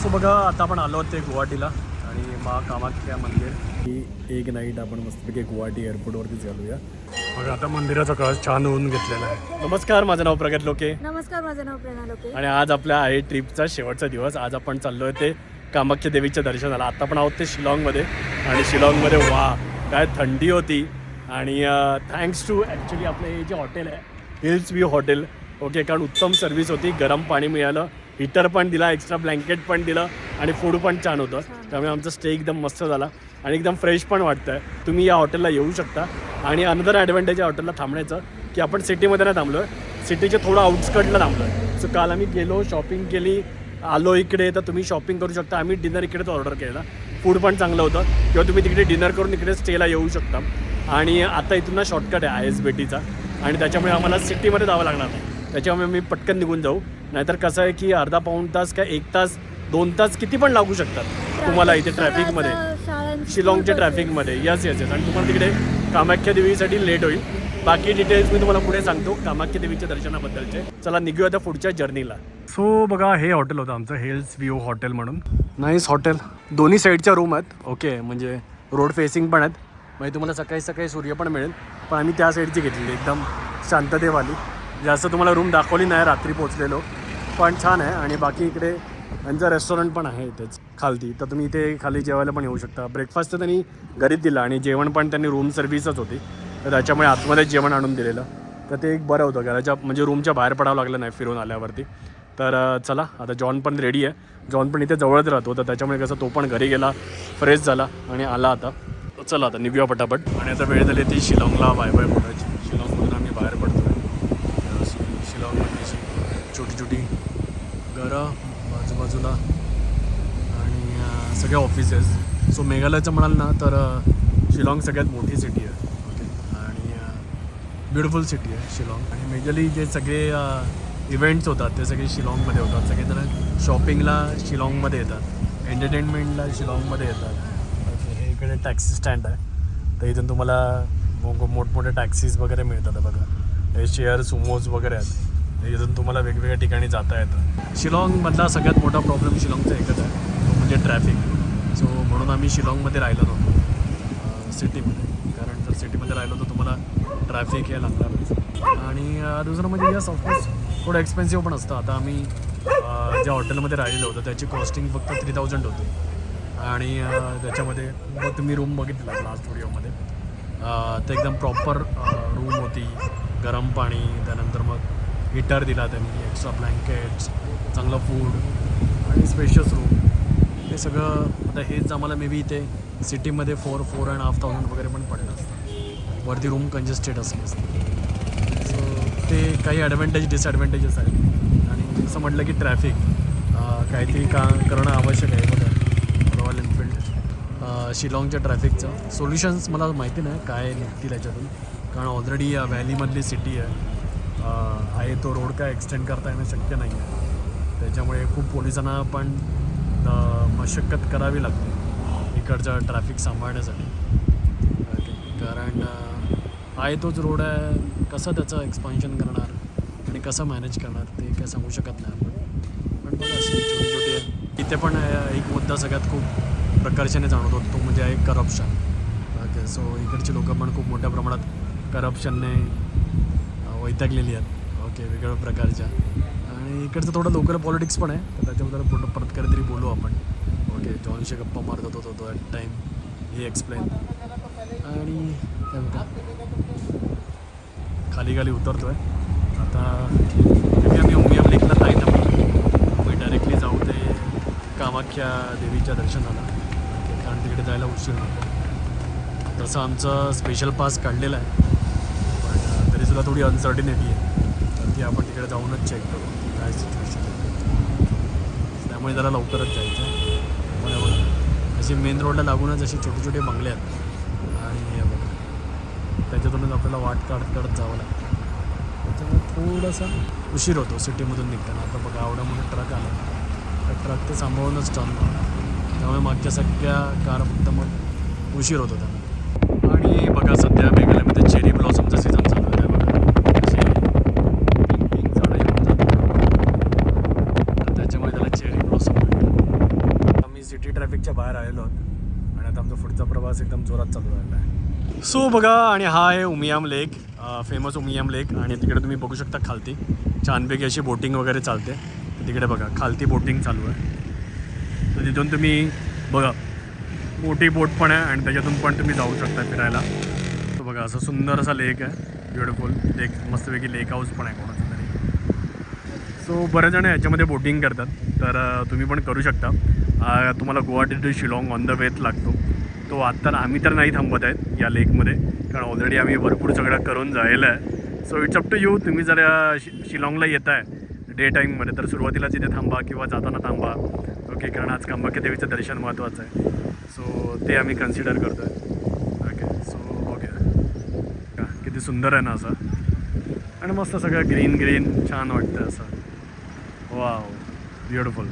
So बघा आता आपण आलो ते गुवाहाटीला आणि मा कामाख्या मंदिर ही एक नाईट आपण मस्तपैकी गुवाहाटी एअरपोर्टवरतीच घालूया. बघा आता मंदिराचा कळस छान होऊन घेतलेला आहे. नमस्कार, माझं नाव प्रगत लोके. नमस्कार, माझं नाव प्रेरणा लोके. आणि आज आपल्या आहे ट्रिपचा शेवटचा दिवस. आज आपण चाललो आहे ते कामाख्या देवीच्या दर्शनाला. आता आपण आहोत ते शिलाँगमध्ये आणि शिलाँगमध्ये वा काय थंडी होती. आणि थँक्स टू ॲक्च्युली आपलं हे जे हॉटेल आहे हिल्स व्ह्यू हॉटेल, ओके, कारण उत्तम सर्व्हिस होती. गरम पाणी मिळालं, हीटर पण दिला, एक्स्ट्रा ब्लँकेट पण दिलं आणि फूड पण छान होतं. त्यामुळे आमचा स्टे एकदम मस्त झाला आणि एकदम फ्रेश पण वाटतं आहे. तुम्ही या हॉटेलला येऊ शकता. आणि अनदर ॲडव्हान्टेज या हॉटेलला थांबण्याचं की आपण सिटीमध्ये नाही थांबलो आहे, सिटीच्या थोडं आउटस्कटला थांबलो आहे. सो काल आम्ही गेलो, शॉपिंग केली, आलो इकडे, तर तुम्ही शॉपिंग करू शकता. आम्ही डिनर इकडेच ऑर्डर केला, फूड पण चांगलं होतं. किंवा तुम्ही तिकडे डिनर करून इकडे स्टेला येऊ शकता. आणि आता इथून ना शॉर्टकट आहे ISBTचा आणि त्याच्यामुळे आम्हाला सिटीमध्ये जावं लागणार नाही. त्याच्यामुळे मी पटकन निघून जाऊ. नाहीतर कसं आहे की अर्धा पाऊण तास काय 1 तास 2 तास किती पण लागू शकतात तुम्हाला इथे ट्रॅफिकमध्ये, शिलाँगच्या ट्रॅफिकमध्ये. Yes yes yes. आणि तुम्हाला तिकडे कामाख्या देवीसाठी लेट होईल. बाकी डिटेल्स मी तुम्हाला पुढे सांगतो कामाख्या देवीच्या दर्शनाबद्दलचे. चला निघूया आता पुढच्या जर्नीला. सो बघा हे हॉटेल होतं आमचं, हिल्स व्ह्यू हॉटेल म्हणून. Nice hotel. दोन्ही साईडच्या रूम आहेत, ओके, म्हणजे रोड फेसिंग पण आहेत. म्हणजे तुम्हाला सकाळी सकाळी सूर्य पण मिळेल. पण आम्ही त्या साईडची घेतलेली, एकदम शांततेवाली. जास्त तुम्हाला रूम दाखवली नाही, रात्री पोचलेलो, पण छान आहे. आणि बाकी इकडे यांचं रेस्टॉरंट पण आहे इथेच खालती, तर तुम्ही इथे खाली जेवायला पण येऊ शकता. ब्रेकफास्ट तर त्यांनी घरीच दिला आणि जेवण पण त्यांनी रूम सर्व्हिसच होती, तर त्याच्यामुळे आतमध्ये जेवण आणून दिलेलं. तर ते एक बरं होतं, घराच्या म्हणजे रूमच्या बाहेर पडावं लागलं नाही फिरून आल्यावरती. तर चला आता जॉन पण रेडी आहे. जॉन पण इथे जवळच राहतो, तर त्याच्यामुळे कसं तो पण घरी गेला, फ्रेश झाला आणि आला. आता चला आता निघूया पटापट. आणि आता वेळ झाली ती शिलाँगला बाय बाय बोलायची. शिलाँगमधून आम्ही बाहेर पडतो. शिलाँगमध्ये छोटी छोटी घरं बाजूबाजूला आणि सगळे ऑफिसेस. सो मेघालयचं म्हणाल ना तर शिलाँग सगळ्यात मोठी सिटी आहे, ओके, आणि ब्युटिफुल सिटी आहे शिलाँग. आणि मेजरली जे सगळे इव्हेंट्स होतात ते सगळे शिलाँगमध्ये होतात. सगळेजण शॉपिंगला शिलाँगमध्ये येतात, एंटरटेनमेंटला शिलाँगमध्ये येतात. हे इकडे टॅक्सी स्टँड आहे, तर इथून तुम्हाला मोठमोठे टॅक्सीज वगैरे मिळतात. बघा हे शेअर सुमोज वगैरे आहेत, इथून तुम्हाला वेगवेगळ्या ठिकाणी जाता येतं. शिलाँगमधला सगळ्यात मोठा प्रॉब्लेम शिलाँगचा एकच आहे, तो म्हणजे ट्रॅफिक. सो म्हणून आम्ही शिलाँगमध्ये राहिलो नव्हतो सिटीमध्ये, कारण जर सिटीमध्ये राहिलो तर तुम्हाला ट्रॅफिक हे लागणारच. आणि दुसरं म्हणजे यस ऑफकोर्स थोडं एक्सपेन्सिव्ह पण असतं. आता आम्ही ज्या हॉटेलमध्ये राहिलेलो होतो त्याची कॉस्टिंग फक्त 3000 होती. आणि त्याच्यामध्ये मग तुम्ही रूम बघितला लास्ट व्हिडिओमध्ये, तर एकदम प्रॉपर रूम होती, गरम पाणी, त्यानंतर मग हीटर दिला त्यांनी, एक्स्ट्रा ब्लँकेट्स, चांगलं फूड आणि स्पेशियस रूम. हे सगळं आता हेच आम्हाला मे बी इथे सिटीमध्ये 4,500 वगैरे पण पडलं असतं. वरती रूम कंजेस्टेड असले असते. सो ते काही ॲडव्हान्टेज डिसॲडव्हान्टेजेस आहेत. आणि असं म्हटलं की ट्रॅफिक काहीतरी करणं आवश्यक आहे. बघा रॉयल एनफिल्ड शिलाँगच्या ट्रॅफिकचं सोल्युशन्स मला माहिती नाही काय निघतील याच्यातून, कारण ऑलरेडी व्हॅलीमधली सिटी आहे तो रोड काय एक्सटेंड करता येणं शक्य नाही आहे. त्याच्यामुळे खूप पोलिसांना पण मशक्कत करावी लागते इकडचं ट्रॅफिक सांभाळण्यासाठी. कारण आहे तोच रोड आहे, कसं त्याचं एक्सपान्शन करणार आणि कसं मॅनेज करणार ते काय सांगू शकत नाही आपण. पण बघा अशी छोटी छोटी आहे. इथे पण एक मुद्दा सगळ्यात खूप प्रकर्षाने जाणवतो, तो म्हणजे आहे करप्शन. ओके, सो इकडची लोकं पण खूप मोठ्या प्रमाणात करप्शनने वैतागलेली आहेत, ओके, वेगवेगळ्या प्रकारच्या. आणि इकडचं थोडं लोकल पॉलिटिक्स पण आहे, तर त्याच्याबद्दल परत कधीतरी बोलू आपण. ओके, जॉनशी गप्पा मारत होतो तो ॲट टाईम, ही एक्सप्लेन. आणि खाली खाली उतरतो आहे आता. आम्ही उमियम लेकला नाही ना, आम्ही डायरेक्टली जाऊ ते कामाख्या देवीच्या दर्शनाला, कारण तिकडे जायला उशीर होतो. तसं आमचं स्पेशल पास काढलेलं आहे, पण तरीसुद्धा थोडी अनसर्टिनिटी आहे, तर ती आपण तिकडे जाऊनच चेक करू काय सिच्युएशन आहे. त्यामुळे जरा लवकरच जायचं. बरोबर अशी मेन रोडला लागूनच अशी छोटे छोटे बंगले आहेत आणि हे बघा त्याच्यातूनच आपल्याला वाट काढत जावं लागतं. त्याच्यामुळे थोडासा उशीर होतो सिटीमधून निघताना. आता बघा एवढा मोठा ट्रक आला, त्या ट्रक ते सांभाळूनच टर्न मारला, त्यामुळे मागच्या सगळ्या कार फक्त मग उशीर होतो त्यांना. आणि बघा सध्या मेघालयमध्ये चेरी ब्लॉसमचा सीझन चालू आहे. बघा असे पिंक झाडं येऊन जातात, तर त्याच्यामुळे त्याला चेरी ब्लॉसम म्हणतात. ट्रॅफिकच्या बाहेर आलेलो आहोत आणि आता आमचा पुढचा प्रवास एकदम जोरात चालू झालेला आहे. सो बघा, आणि हा आहे उमियाम लेक, फेमस उमियाम लेक. आणि तिकडे तुम्ही बघू शकता खालती छानपैकी अशी बोटिंग वगैरे चालते. तिकडे बघा खालती बोटिंग चालू आहे. तर तिथून तुम्ही बघा मोठी बोट पण आहे आणि त्याच्यातून पण तुम्ही जाऊ शकता फिरायला. तर बघा असं सुंदर असा लेक आहे, ब्युटिफुल लेक, मस्तपैकी लेक हाऊस पण आहे कोणाचं तरी. सो बरेच जण याच्यामध्ये बोटिंग करतात, तर तुम्ही पण करू शकता. तुम्हाला Guwahati to Shillong on the वेत लागतो तो. आत्ता आम्ही तर नाही थांबत आहेत या लेकमध्ये, कारण ऑलरेडी आम्ही भरपूर सगळं करून जायला आहे. So it's up to you. तुम्ही जर शिलाँगला येत आहे डे टाईममध्ये तर सुरुवातीला तिथे थांबा किंवा जाताना थांबा. ओके, कारण आज कामाख्या देवीचं दर्शन महत्त्वाचं आहे. सो ते आम्ही कन्सिडर करतो आहे. ओके, सो ओके, किती सुंदर आहे ना असं, आणि मस्त सगळं ग्रीन ग्रीन छान वाटतं असं. Wow, beautiful.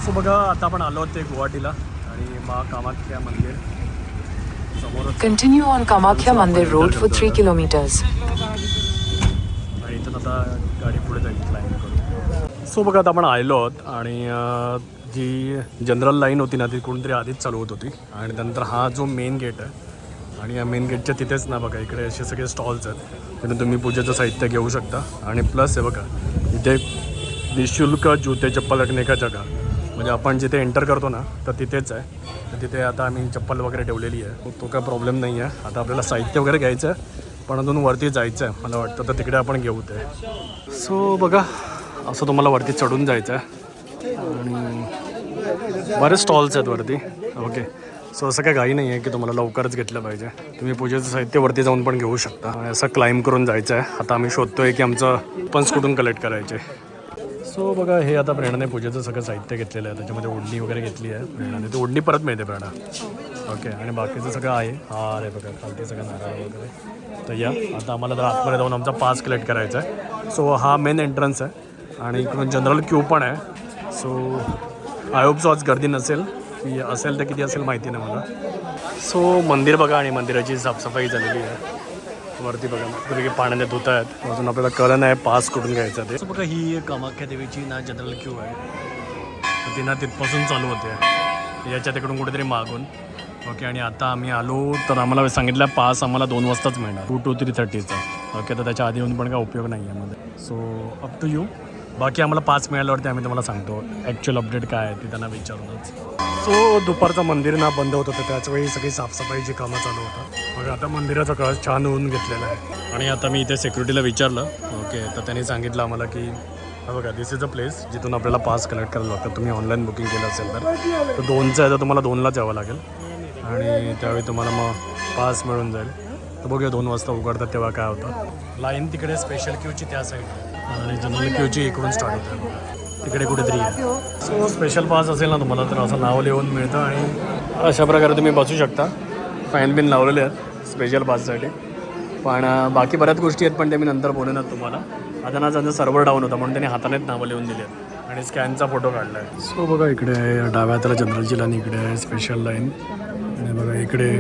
सो बघा आता आपण आलो ते गुवाहाटीला आणि मा कामाख्या मंदिर समोर. Continue on Kamakhya Mandir Road for 3 kilometers. आणि इथून आता गाडी पुढे जाईल क्लाइंब करून. सो बघा आता आपण आलो आहोत आणि जी जनरल लाईन होती ना ती कोणतरी आधीच चालू होत होती. आणि त्यानंतर हा जो मेन गेट आहे आणि या मेन गेटच्या तिथेच ना बघा इकडे असे सगळे स्टॉल्स आहेत, तिथे तुम्ही पूजेचं साहित्य घेऊ शकता. आणि प्लस आहे बघा इथे निःशुल्क जूते चप्पल रखने का जगा, म्हणजे आपण जिथे एंटर करतो ना तर तिथेच आहे. तर तिथे आता आम्ही चप्पल वगैरे ठेवलेली आहे, तो काय प्रॉब्लेम नाही आहे. आता आपल्याला साहित्य वगैरे घ्यायचं आहे पण अजून वरती जायचं आहे मला वाटतं, तर तिकडे आपण घेऊ ते. सो बघा असं तुम्हाला वरती चढून जायचं आहे आणि बरेच स्टॉल्स आहेत वरती. ओके, सो असं काय घाई नाही आहे की तुम्हाला लवकरच घेतलं पाहिजे. तुम्ही पूजेचं साहित्य वरती जाऊन पण घेऊ शकता. आणि असं क्लाइंब करून जायचं आहे. आता आम्ही शोधतोय की आमचं पंच कुठून कलेक्ट करायचे. सो बघा हे आता प्रेरणाने पूजेचं सगळं साहित्य घेतलेलं आहे. त्याच्यामध्ये ओढणी वगैरे घेतली आहे प्रेरणाने, ती ओढणी परत मिळते प्रेरणा. ओके, आणि बाकीचं सगळं आहे. हा अरे बघा खालती सगळं नारळ वगैरे. तर या आता आम्हाला तर आतमध्ये जाऊन आमचा पास कलेक्ट करायचा आहे. सो हा मेन एंट्रन्स आहे आणि इकडून जनरल क्यू पण आहे. सो आय होप सो आज गर्दी नसेल, की असेल तर किती असेल माहिती नाही मला. सो मंदिर बघा आणि मंदिराची साफसफाई झालेली आहे. वरती बघा मस्तपैकी पाण्याने धुत आहेत. अजून आपल्याला कळलं नाही पास कुठून घ्यायचं ते. सो बघा ही कामाख्या देवीची ना जनरल क्यू आहे, तर ती ना तिथपासून चालू होते याच्या तिकडून कुठेतरी मागून. ओके, आणि आता आम्ही आलो तर आम्हाला सांगितलं पास आम्हाला 2 वाजताच मिळणार, 2 to 3:30चा. ओके, तर त्याच्या आधी येऊन पण काय उपयोग नाही आहे मध्ये. So up to you. बाकी आम्हाला पास मिळाल्यावरती आम्ही तुम्हाला सांगतो ॲक्च्युअल अपडेट काय आहे ती त्यांना विचारूनच. सो दुपारचं मंदिर ना बंद होत होतं, त्याचवेळी सगळी साफसफाईची कामं चालू होतं. मग आता मंदिराचा कळस छान होऊन घेतलेला आहे. आणि आता मी इथे सिक्युरिटीला विचारलं. ओके, तर त्यांनी सांगितलं आम्हाला की बघा दिस इज अ प्लेस जिथून आपल्याला पास कलेक्ट करायला लागतं. तुम्ही ऑनलाईन बुकिंग केलं असेल तर 2चं आहे तर तुम्हाला 2लाच यावं लागेल आणि त्यावेळी तुम्हाला मग पास मिळून जाईल. तर बघूया 2 वाजता उघडतात तेव्हा काय होतं. लाईन तिकडे स्पेशल क्यूची त्या साईड आणि जनरल क्यूची इकडून स्टार्ट होते तिकडे कुठेतरी आहे. सो स्पेशल पास असेल ना तुम्हाला तर असं नाव लिहून मिळतं आणि अशा प्रकारे तुम्ही बसू शकता. फॅन बिन लावलेले आहेत स्पेशल पाससाठी. पण बाकी बऱ्याच गोष्टी आहेत पण ते मी नंतर बोलेन तुम्हाला. आता ना त्यांचं सर्व्हर डाऊन होता म्हणून त्यांनी हातानेच नावं लिहून दिली आहेत आणि स्कॅनचा फोटो काढला आहे. सो बघा इकडे आहे डाव्या हाताला जनरलची लाईन, इकडे आहे स्पेशल लाईन. आणि बघा इकडे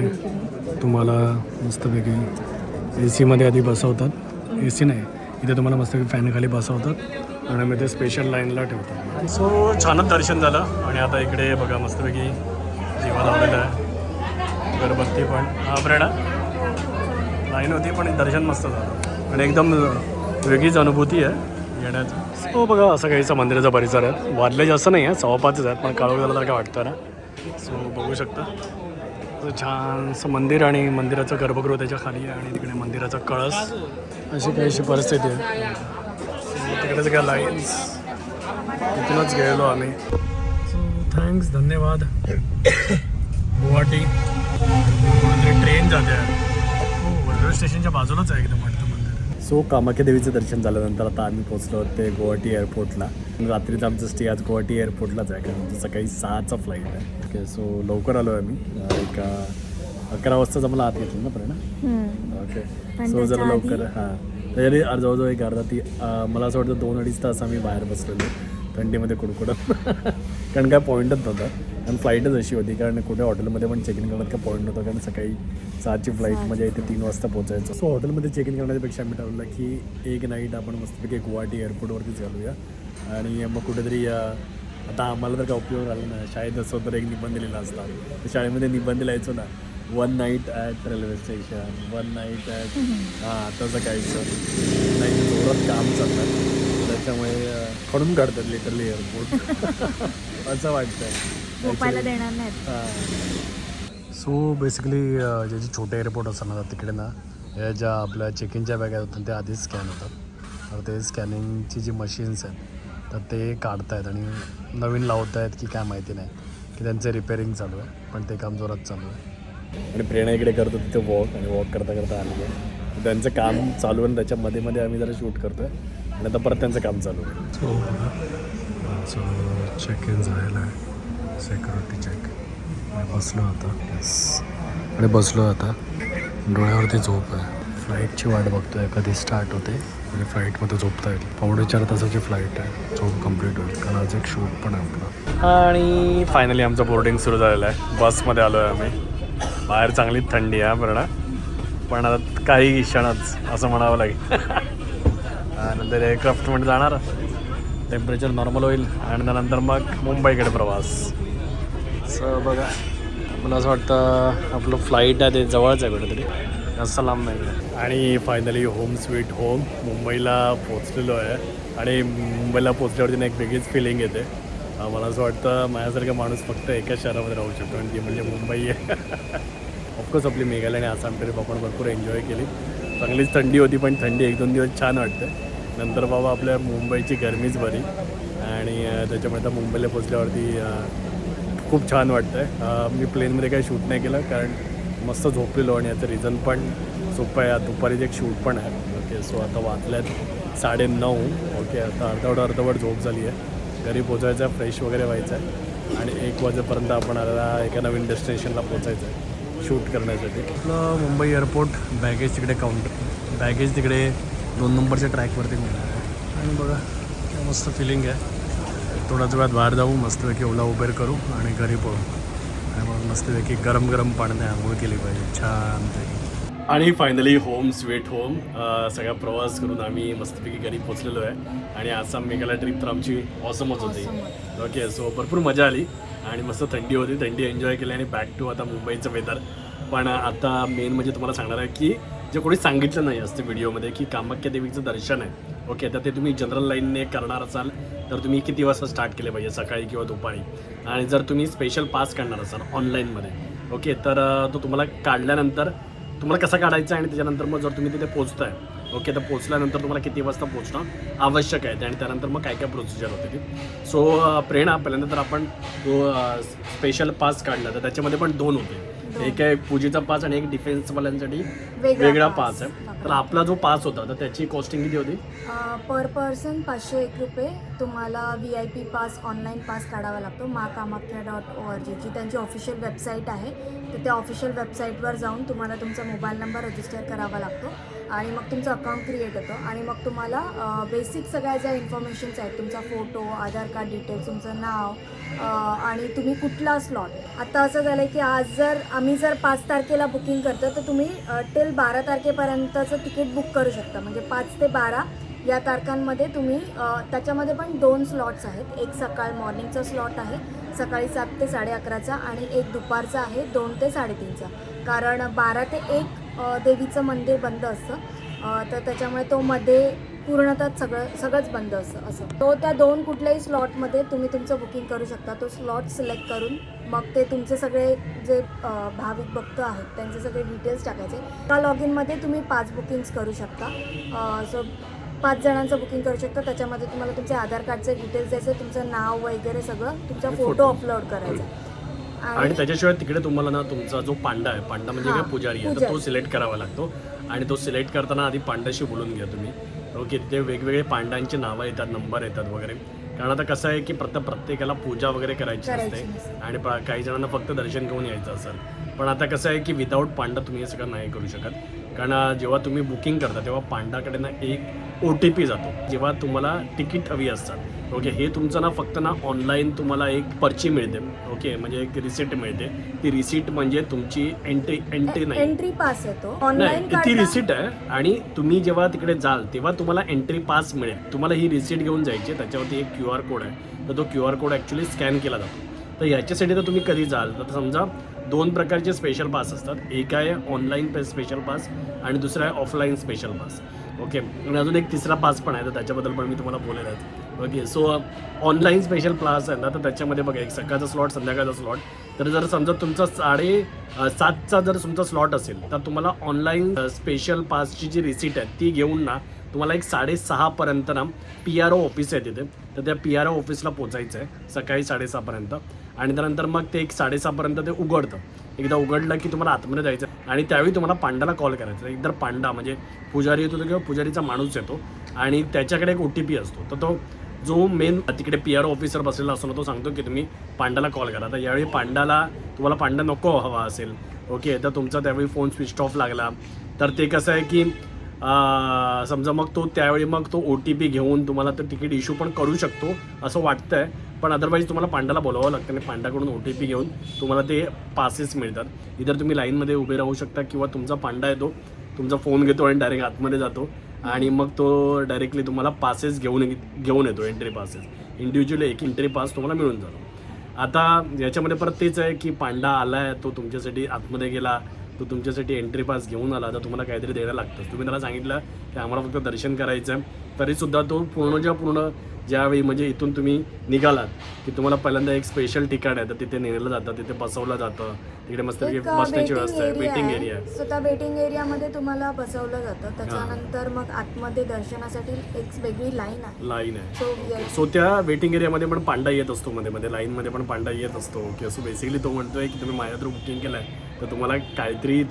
तुम्हाला मस्तपैकी ए सीमध्ये आधी बसवतात. ए सी नाही, इथे तुम्हाला मस्तपैकी फॅनखाली बसवतात आणि मग ते स्पेशल लाईनला ठेवतात. सो छानच दर्शन झालं. आणि आता इकडे बघा मस्तपैकी जेवण लावलेलं आहे, गरबत्ती पण. हा प्रेरणा लाईन होती पण दर्शन मस्त झालं आणि एकदम वेगळीच अनुभूती आहे येण्याची. सो बघा असं काहीचा मंदिराचा परिसर आहे. वाजले जास्त नाही आहे, 5:15 आहेत पण काळोख झालं तर काय वाटतं ना. सो बघू शकता छानसं मंदिर आणि मंदिराचं गर्भगृह त्याच्या खाली आहे आणि तिकडे मंदिराचा कळस. अशी काहीशी परिस्थिती आहे. तिकडेच काय लाईन्स इथूनच गेलो आम्ही. सो थँक्स, धन्यवाद. गुवाहाटी ट्रेन जाते आहे. हो, रेल्वे स्टेशनच्या बाजूलाच आहे एकदम वाटतं मंदिर. सो कामाख्या देवीचं दर्शन झाल्यानंतर आता आम्ही पोहोचलो ते गुवाहाटी एअरपोर्टला. रात्रीचं आमचं स्टे आज गुवाहाटी एअरपोर्टलाच आहे कारण आमचं सकाळी 6चा फ्लाईट आहे. ओके, सो लवकर आलो आहे आम्ही. एक 11 वाजताच आम्हाला आत घेतलं ना प्रेरणा. ओके, सो जरा लवकर. हां, तरी जवळजवळ एक मला असं वाटतं 2-2.5 तास आम्ही बाहेर बसलेलो थंडीमध्ये कुडकुडत. कारण काय पॉईंटच नव्हता कारण फ्लाईटच अशी होती. कारण कुठे हॉटेलमध्ये पण चेक इन करण्यात काय पॉईंट नव्हतं कारण सकाळी 6ची फ्लाईट म्हणजे इथे 3 वाजता पोहोचायचं. सो हॉटेलमध्ये चेक इन करण्यापेक्षा आम्ही ठरवलं की एक नाईट आपण मस्तपैकी गुवाहाटी एअरपोर्टवरतीच घालूया आणि मग कुठेतरी आता आम्हाला तर काय उपयोग झाला नाही. शाळेत असं तर एक निबंध लिहिला असता. तर शाळेमध्ये निबंध लिहायचो ना, 1 night at railway station, 1 night at तसं काहीचं नाही. जोरात काम चाललं त्याच्यामुळे खडून काढतात लिटरली एअरपोर्ट असं वाटतं. झोपायला देणार नाहीत. सो बेसिकली जे जे छोटे एअरपोर्ट असतात ना तिकडे ना या ज्या आपल्या चेक इनच्या बॅगा होतात ते आधीच स्कॅन होतात. तर ते स्कॅनिंगची जी मशीन्स आहेत तर ते काढत आहेत आणि नवीन लावत आहेत की काय माहिती नाही की त्यांचं रिपेअरिंग चालू आहे. पण ते काम जोरात चालू आहे. आणि प्रेरणा इकडे करतो तिथे वॉक आणि वॉक करता करता आली आहे. त्यांचं काम चालू आहे आणि त्याच्या मध्ये आम्ही जरा शूट करतो आहे आणि आता परत त्यांचं काम चालू आहे. सो चेक इन झालेलं आहे, सिक्युरिटी चेक. बसलो आता आणि बसलो आता. डोळ्यावरती झोप आहे. फ्लाईटची वाट बघतोय कधी स्टार्ट होते म्हणजे फ्लाईटमध्ये झोपता येईल. 4.5 तासाची फ्लाईट आहे. झोप कंप्लीट होईल कारण आज एक शूट पण आहे आपला. आणि फायनली आमचं बोर्डिंग सुरू झालेलं आहे. बसमध्ये आलो आहे आम्ही. बाहेर चांगली थंडी आहे पूर्ण पण आता काही क्षणच असं म्हणावं लागेल. नंतर एअरक्राफ्टमध्ये जाणार, टेम्परेचर नॉर्मल होईल आणि त्यानंतर मग मुंबईकडे प्रवास. सो बघा मला असं वाटतं आपलं फ्लाईट आहे ते जवळच आहे कुठेतरी, जास्त लांब नाही. आणि फायनली होम स्वीट होम मुंबईला पोचलेलो आहे. आणि मुंबईला पोचल्यावरती एक वेगळीच फिलिंग येते. मला असं वाटतं माझ्यासारखा माणूस फक्त एकाच शहरामध्ये राहू शकतो आणि ती म्हणजे मुंबई आहे. ऑफकोर्स आपली मेघालय आणि आसाम ट्रिप आपण भरपूर एन्जॉय केली. चांगलीच थंडी होती पण थंडी 1-2 दिवस छान वाटते. नंतर बाबा आपल्या मुंबईची गरमीच बरी आणि त्याच्यामुळे आता मुंबईला पोचल्यावरती खूप छान वाटतं आहे. मी प्लेनमध्ये काही शूट नाही केलं कारण मस्त झोपलेलो आणि याचं रिझन पण सोपं आहे. दुपारीच एक शूट पण आहे. ओके सो आता वाजल्यात 9:30. ओके आता अर्धवट झोप झाली आहे. घरी पोचायचं आहे, फ्रेश वगैरे व्हायचं आहे आणि 1 वाजेपर्यंत आपण एका नवीन डेस्टिनेशनला पोचायचं आहे शूट करण्यासाठी. आपलं मुंबई एअरपोर्ट बॅगेज तिकडे काउंटर, बॅगेज तिकडे 2 नंबरच्या ट्रॅकवरती मिळणार आहे. आणि बघा मस्त फिलिंग आहे. थोड्याच वेळात बाहेर जाऊ, मस्तपैकी ओला उबेर करू आणि घरी पळू आणि मग मस्तपैकी गरम गरम पाण्याने आंघोळ केली पाहिजे छानपैकी. आणि फायनली होम स्वीट होम सगळा प्रवास करून आम्ही मस्तपैकी घरी पोचलेलो आहे. आणि आसाम मेघालय ट्रिप तर आमची ऑसमच होती. ओके सो भरपूर मजा आली आणि मस्त थंडी होती, थंडी एन्जॉय केली आणि बॅक टू आता मुंबईचं वेदर. पण आता मेन म्हणजे तुम्हाला सांगणार आहे की जे कोणी सांगितलं नाही असतं व्हिडिओमध्ये की कामाख्या देवीचं दर्शन आहे. ओके तर ते तुम्ही जनरल लाईनने करणार असाल तर तुम्ही किती वाजता स्टार्ट केले पाहिजे, सकाळी किंवा दुपारी. आणि जर तुम्ही स्पेशल पास काढणार असाल ऑनलाईनमध्ये ओके तर तो तुम्हाला काढल्यानंतर तुम्हाला कसा काढायचा आणि त्याच्यानंतर मग जर तुम्ही तिथे पोचताय ओके तर पोचल्यानंतर तुम्हाला किती वाजता पोचणं आवश्यक आहे आणि त्यानंतर मग काय काय प्रोसिजर होते ती. सो प्रेरणा पहिल्यांदा तर आपण तो स्पेशल पास काढला तर त्याच्यामध्ये पण 2 होते. एक आहे पूजेचा पास आणि एक डिफेन्सवाल्यांसाठी वेगळा पास आहे. तर आपला जो पास होता तर त्याची कॉस्टिंग किती होती? पर पर्सन 501 रुपये. तुम्हाला VIP पास ऑनलाईन पास काढावा लागतो maakamakya.org जी त्यांची ऑफिशियल वेबसाईट आहे. तर त्या ऑफिशियल वेबसाईटवर जाऊन तुम्हाला तुमचा मोबाईल नंबर रजिस्टर करावा लागतो आणि मग तुमचं अकाउंट क्रिएट होतं आणि मग तुम्हाला बेसिक सगळ्या ज्या इन्फॉर्मेशन्स आहेत तुमचा फोटो, आधार कार्ड डिटेल्स, तुमचं नाव आणि तुम्ही कुठला स्लॉट. आता असं झालं आहे की आज जर आम्ही 5 तारखेला बुकिंग करतो तर तुम्ही टिल 12 तारखेपर्यंतचं तिकीट बुक करू शकता. म्हणजे 5 ते 12 या तारखांमध्ये तुम्ही त्याच्यामध्ये पण 2 स्लॉट्स आहेत. एक सकाळ मॉर्निंगचा स्लॉट आहे सकाळी 7 ते 11:30चा आणि एक दुपारचा आहे 2 ते 3:30चा. कारण 12 ते 1 देवीचं मंदिर बंद असतं तर त्याच्यामुळे तो मध्ये पूर्णतः सगळंच बंद असतं असं. तो त्या 2 कुठल्याही स्लॉटमध्ये तुम्ही तुमचं बुकिंग करू शकता. तो स्लॉट सिलेक्ट करून मग ते तुमचे सगळे जे भाविक भक्त आहेत त्यांचे सगळे डिटेल्स टाकायचे. त्या लॉग इनमध्ये तुम्ही 5 बुकिंग्स करू शकता. सो 5 जणांचं बुकिंग करू शकता. त्याच्यामध्ये तुम्हाला तुमचे आधार कार्डचे डिटेल्स द्यायचे, तुमचं नाव वगैरे सगळं, तुमचा फोटो अपलोड करायचा. आणि त्याच्याशिवाय तिकडे तुम्हाला ना तुमचा जो पांडा आहे, पांडा म्हणजे काय पुजारी आहे, तर तो सिलेक्ट करावा लागतो. आणि तो सिलेक्ट करताना आधी पांड्याशी बोलून घ्या तुम्ही. ओके तिथे वेगवेगळे पांड्यांची नावं येतात, नंबर येतात वगैरे. कारण आता कसं आहे की प्रत्येकाला पूजा वगैरे करायची असते आणि काही जणांना फक्त दर्शन घेऊन यायचं असेल. पण आता कसं आहे की विदाऊट पांडा तुम्ही हे सगळं नाही करू शकत. कारण जेव्हा तुम्ही बुकिंग करता तेव्हा पांडाकडे ना एक OTP जातो जेव्हा तुम्हाला तिकीट हवी असतात. ओके हे तुमचं ना फक्त ना ऑनलाईन तुम्हाला एक पर्ची मिळते. ओके म्हणजे एक रिसिट मिळते. ती रिसिट म्हणजे तुमची एंट्री नाही, एंट्री पास येतो ऑनलाईन. ती रिसिट आहे आणि तुम्ही जेव्हा तिकडे जाल तेव्हा तुम्हाला एंट्री पास मिळेल. तुम्हाला ही रिसिट घेऊन जायची, त्याच्यावरती एक QR कोड आहे. तर तो QR कोड ॲक्च्युली स्कॅन केला जातो. तर याच्यासाठी तर तुम्ही कधी जाल तर समजा 2 प्रकारचे स्पेशल पास असतात. एक आहे ऑनलाईन स्पेशल पास आणि दुसरा आहे ऑफलाईन स्पेशल पास. ओके, आणि अजून एक तिसरा पास पण आहे, तर त्याच्याबद्दल पण मी तुम्हाला बोलेल आहे. Okay, so online special pass आहे ना, तर त्याच्यामध्ये बघा एक सकाळचा स्लॉट, संध्याकाळचा स्लॉट. तर जर समजा तुमचा 7:30चा जर तुमचा स्लॉट असेल तर तुम्हाला ऑनलाईन स्पेशल पासची जी रिसीट आहे ती घेऊन ना तुम्हाला एक 6:30पर्यंत ना PRO ऑफिस आहे तिथे, तर त्या PRO ऑफिसला पोचायचं आहे सकाळी 6:30पर्यंत. आणि त्यानंतर मग ते एक 6:30पर्यंत ते उघडतं. एकदा उघडलं की तुम्हाला आतमध्ये जायचं आणि त्यावेळी तुम्हाला पांडाला कॉल करायचा. एकदा पांडा म्हणजे पुजारी येतो किंवा पुजारीचा माणूस येतो आणि त्याच्याकडे एक OTP असतो. तर तो जो मेन तिकडे PRO ऑफिसर बसलेला असतो ना, तो सांगतो की तुम्ही पांडाला कॉल करा. तर यावेळी तुम्हाला पांडा नको हवा असेल, ओके, तर तुमचा त्यावेळी फोन स्विच ऑफ लागला तर ते कसं आहे की समजा मग तो त्यावेळी मग तो OTP घेऊन तुम्हाला तर तिकीट इश्यू पण करू शकतो असं वाटतंय. पण अदरवाईज तुम्हाला पांडाला बोलावं लागतं आणि पांडाकडून OTP घेऊन तुम्हाला ते पासेस मिळतात. इतर तुम्ही लाईनमध्ये उभे राहू शकता किंवा तुमचा पांडा येतो, तुमचा फोन घेतो आणि डायरेक्ट आतमध्ये जातो आणि मग तो डायरेक्टली तुम्हाला पासेस घेऊन येतो. एंट्री पासेस इंडिव्हिज्युअली एक एंट्री पास तुम्हाला मिळून जातो. आता याच्यामध्ये परत तेच आहे की पांडा आला आहे, तो तुमच्यासाठी आतमध्ये गेला, तो तुमच्यासाठी एंट्री पास घेऊन आला तर तुम्हाला काहीतरी द्यायला लागतं. तुम्ही त्याला सांगितलं की आम्हाला फक्त दर्शन करायचं आहे, तरीसुद्धा तो पूर्ण ज्यावेळी म्हणजे इथून तुम्ही निघालात की तुम्हाला पहिल्यांदा एक स्पेशल ठिकाण आहे तर तिथे नेलं जातं, तिथे बसवलं जातं. तिकडे मस्त बसण्याची व्यवस्था आहे, वेटिंग एरिया आहे. सो त्या वेटिंग एरियामध्ये तुम्हाला बसवलं जातं. त्याच्यानंतर मग आतमध्ये दर्शनासाठी एक वेगळी लाईन आहे. सो त्या वेटिंग एरियामध्ये पण पांडा येत असतो, मध्ये लाईनमध्ये पण पांडा येत असतो. ओके, सो बेसिकली तो म्हणतोय की तुम्ही माझ्या थ्रू बुकिंग केलं आहे तर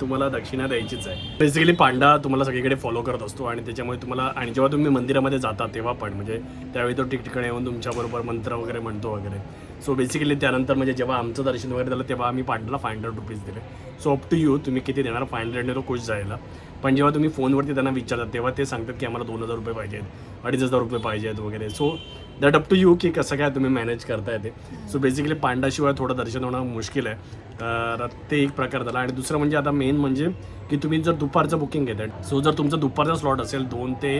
तुम्हाला दक्षिणा द्यायचीच आहे. बेसिकली पांडा तुम्हाला सगळीकडे फॉलो करत असतो आणि त्याच्यामुळे तुम्हाला, आणि जेव्हा तुम्ही मंदिरामध्ये जाता तेव्हा पण म्हणजे त्यावेळी तो ठिकठिकाणी येऊन तुमच्याबरोबर मंत्र वगैरे म्हणतो वगैरे. सो बेसिकली त्यानंतर म्हणजे जेव्हा आमचं दर्शन वगैरे झालं तेव्हा आम्ही पांडाला 500 रुपीज दिले. सो अप टू यू, तुम्ही किती देणार. 500ने तो खुश जायला. पण जेव्हा तुम्ही फोनवरती त्यांना विचारतात तेव्हा ते सांगतात की आम्हाला 2,000 रुपये पाहिजेत, 2,500 रुपये पाहिजेत वगैरे. So that up to you की कसं काय तुम्ही मॅनेज करता येते. सो बेसिकली पांडाशिवाय थोडं दर्शन होणं मुश्किल आहे, तर ते एक प्रकार झाला. आणि दुसरं म्हणजे आता मेन म्हणजे की तुम्ही जर दुपारचं बुकिंग घेताय, सो जर तुमचं दुपारचा स्लॉट असेल 2 ते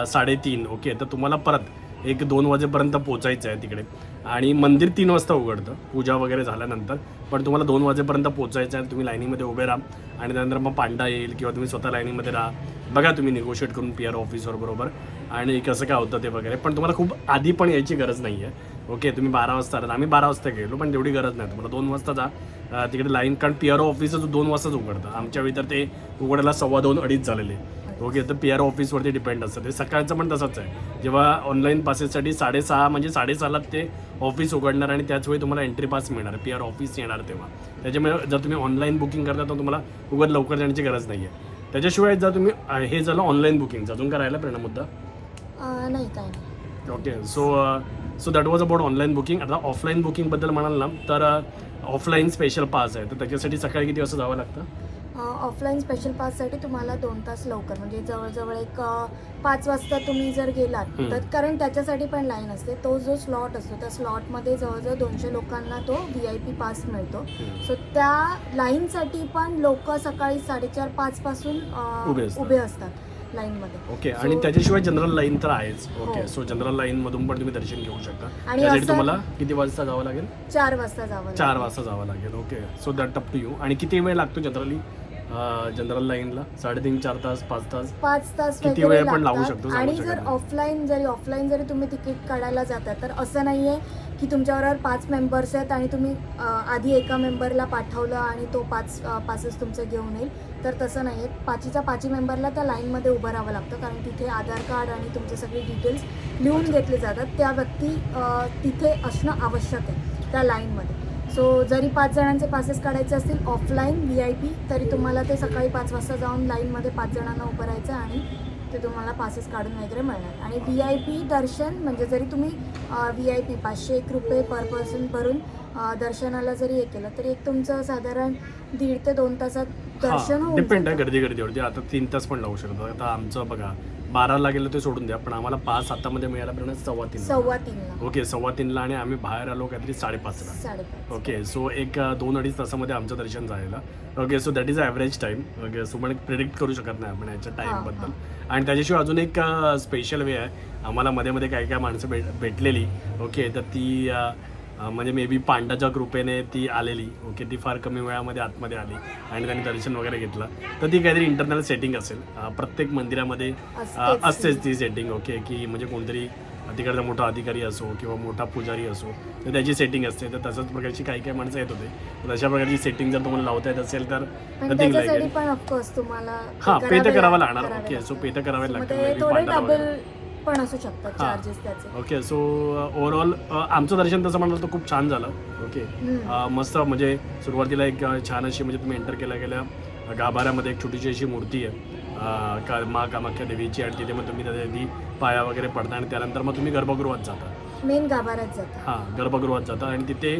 3:30, ओके, तर तुम्हाला परत 1-2 वाजेपर्यंत पोचायचं आहे तिकडे. आणि मंदिर 3 वाजता उघडतं पूजा वगैरे झाल्यानंतर, पण तुम्हाला 2 वाजेपर्यंत पोचायचं आहे. तुम्ही लाईनीमध्ये उभे राहा आणि त्यानंतर मग पांडा येईल किंवा तुम्ही स्वतः लाईनीमध्ये राहा. बघा तुम्ही निगोशिएट करून PRO ऑफिसर बरोबर आणि कसं काय होतं ते वगैरे. पण तुम्हाला खूप आधी पण यायची गरज नाही आहे. ओके, तुम्ही 12 वाजता आलात, आम्ही 12 वाजता गेलो, पण तेवढी गरज नाही. तुम्हाला 2 वाजता जा तिकडे लाईन, कारण PRO ऑफिसच 2 वाजताच उघडतं. आमच्या वेळी तर ते उघडायला 2:15-2:30 झालेले. ओके, तर PRO ऑफिसवरती डिपेंड असतं ते. सकाळचं पण तसंच आहे. जेव्हा ऑनलाईन पासेससाठी 6:30 म्हणजे 6:30 ते ऑफिस उघडणार आणि त्याच वेळी तुम्हाला एंट्री पास मिळणार, PRO ऑफिस येणार तेव्हा. त्याच्यामुळे जर तुम्ही ऑनलाईन बुकिंग करता तर तुम्हाला उगाच लवकर जाण्याची गरज नाही आहे. त्याच्याशिवाय जर तुम्ही हे झालं ऑनलाईन बुकिंगचं, अजून काय राहिलं प्रेरणा मुद्दा? नाही, काय नाही. Okay, so that was about online booking. आता ऑफलाईन बुकिंगबद्दल म्हणाल ना तर ऑफलाईन स्पेशल पास आहे, तर त्याच्यासाठी सकाळी किती वाजता जावं लागतं? ऑफलाईन स्पेशल पाससाठी तुम्हाला 2 तास लवकर, म्हणजे जवळजवळ एक 5 वाजता तुम्ही जर गेलात तर, कारण त्याच्यासाठी पण लाईन असते. तो जो स्लॉट असतो त्या स्लॉटमध्ये जवळजवळ 200 लोकांना तो VIP पास मिळतो. सो त्या लाईनसाठी पण लोक सकाळी 4:30-5 पासून उभे असतात लाईनमध्ये. ओके, आणि त्याच्याशिवाय जनरल लाईन तर आहेच. ओके, सो जनरल लाईन मधून पण तुम्ही दर्शन घेऊ शकता. आणि तुम्हाला किती वाजता जावं लागेल? 4 वाजता जावं. 4 वाजता जावं लागेल. Okay, so that up to you. आणि किती वेळ लागतो जनरल लाईनला? 3.5-4 तास, 5 तास किती वेळ पण लागू शकतो. आणि जर ऑफलाईन जरी तुम्ही तिकीट काढायला जाता तर असं नाही आहे की तुमच्याबरोबर 5 मेंबर्स आहेत आणि तुम्ही आधी एका मेंबरला पाठवलं आणि तो 5 पासेस तुमचे घेऊन येईल, तर तसं नाही आहे. 5 मेंबरला त्या लाईनमध्ये उभं राहावं लागतं, कारण तिथे आधार कार्ड आणि तुमचे सगळे डिटेल्स लिहून घेतले जातात. त्या व्यक्ती तिथे असणं आवश्यक आहे त्या लाईनमध्ये. सो जरी 5 जणांचे पासेस काढायचे असतील ऑफलाईन VIP, तरी तुम्हाला ते सकाळी 5 वाजता जाऊन लाईनमध्ये 5 जणांना उभं राहायचं आणि ते तुम्हाला पासेस काढून वगैरे मिळणार. आणि VIP दर्शन म्हणजे जरी तुम्ही VIP 501 रुपये पर पर्सन भरून दर्शनाला जरी हे केलं तरी एक तुमचं साधारण 1.5 ते 2 तासात दर्शन होऊन डिपेंड आहे गर्दीवरती. आता 3 तास पण लागू शकतो. आता आमचं बघा 12ला गेलो ते सोडून द्या, पण आम्हाला 5-7मध्ये मिळाल्यापर्यंत 3:15. 2:15 ओके 3:15 आणि आम्ही बाहेर आलो काहीतरी 5:30ला. 5:30. ओके सो एक 2-2.5 तासामध्ये आमचं दर्शन झालेलं. Okay so that is average time. Okay so पण प्रिडिक्ट करू शकत नाही आपण याच्या टाईमबद्दल. आणि त्याच्याशिवाय अजून एक स्पेशल वे आहे. आम्हाला मध्ये मध्ये काही काही माणसं भेटलेली. ओके तर ती म्हणजे मे बी पांडाच्या कृपेने ती आलेली. ओके ती फार कमी वेळामध्ये आतमध्ये आली आणि त्यांनी दर्शन वगैरे घेतलं. तर ती काहीतरी इंटरनल सेटिंग असेल. प्रत्येक मंदिरामध्ये असतेच ती सेटिंग. ओके की म्हणजे कोणतरी तिकडचा मोठा अधिकारी असो किंवा मोठा पुजारी असो तर त्याची सेटिंग असते. तर तशाच प्रकारची काही काही माणसं येत होते. तर तशा प्रकारची सेटिंग जर तुम्हाला लावता येत असेल तर नथिंग लाईक पण ऑफकोर्स तुम्हाला पे तर करावं लागणार. ओके सो पे तर करावे लागतं. थोडे डबल पण असू शकतात चार्जेस त्याचे. ओके सो ओव्हरऑल आमचं दर्शन तसं म्हणाल तर खूप छान झालं. ओके मस्त म्हणजे सुरुवातीला एक छान अशी म्हणजे तुम्ही एंटर केल्या गेल्या गाभाऱ्यामध्ये एक छोटीशी अशी मूर्ती आहे मा कामाख्या देवीची आणि तिथे मग तुम्ही त्याच्या पाया वगैरे पडता आणि त्यानंतर मग तुम्ही गर्भगृहात जाता. मेन गाभाऱ्यात जातात. हां गर्भगृहात जाता आणि तिथे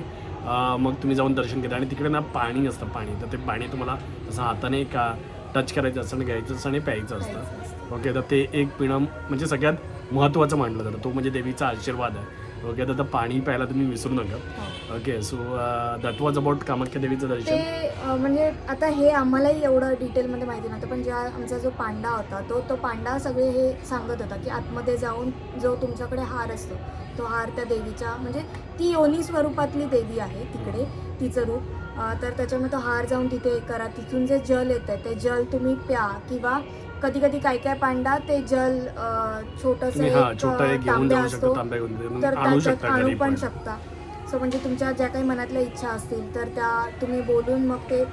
मग तुम्ही जाऊन दर्शन घेता आणि तिकडे ना पाणी असतं. पाणी तर ते पाणी तुम्हाला असं हाताने का टच करायचं असतं आणि घ्यायचं असतं आणि प्यायचं असतं. ओके तर ते एक पिणं म्हणजे सगळ्यात महत्त्वाचं मानलं जातं. तो म्हणजे देवीचा आशीर्वाद आहे. ओके तर पाणी प्यायला तुम्ही विसरू नका. Okay so that was about Kamakhya देवीचं दर्शन. ते म्हणजे आता हे आम्हालाही एवढं डिटेलमध्ये माहिती नव्हतं, पण ज्या आमचा जो पांडा होता तो पांडा सगळे हे सांगत होता की आतमध्ये जाऊन जो तुमच्याकडे हार असतो तो हार त्या देवीच्या म्हणजे ती योनी स्वरूपातली देवी आहे तिकडे तिचं रूप. तर त्याच्यामुळे तो हार जाऊन तिथे करा. तिथून जे जल येतं ते जल तुम्ही प्या किंवा कधी कधी काय काय पांडा ते जल छोटंसं तांब्या असतो तर त्याच्यात आणू पण शकता. सो म्हणजे तुमच्या ज्या काही मनातल्या इच्छा असतील तर त्या तुम्ही बोलून मग ते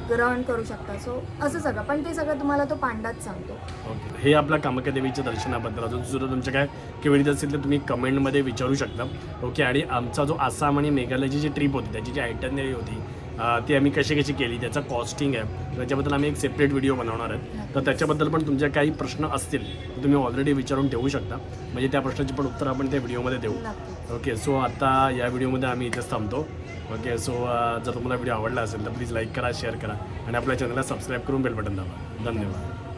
ग्रहण करू शकता. सो असं सगळं पण ते सगळं तुम्हाला तो पांडाच सांगतो. ओके हे आपल्या कामाख्या देवीच्या दर्शनाबद्दल अजून सुद्धा तुमच्या काय क्वेरीज असतील तर तुम्ही कमेंटमध्ये विचारू शकता. ओके आणि आमचा जो आसाम आणि मेघालयची जी ट्रिप होती त्याची जी आयटनरी होती ती आम्ही कशी कशी केली त्याचा कॉस्टिंग आहे त्याच्याबद्दल आम्ही एक सेपरेट व्हिडिओ बनवणार आहे. तर त्याच्याबद्दल पण तुमच्या काही प्रश्न असतील तर तुम्ही ऑलरेडी विचारून ठेवू शकता. म्हणजे त्या प्रश्नाची पण उत्तर आपण त्या व्हिडिओमध्ये देऊ. ओके सो आता या व्हिडिओमध्ये आम्ही इथेच थांबतो. ओके सो जर तुम्हाला व्हिडिओ आवडला असेल तर प्लीज लाईक करा शेअर करा आणि आपल्या चॅनलला सबस्क्राईब करून बेल बटन दाबा. धन्यवाद.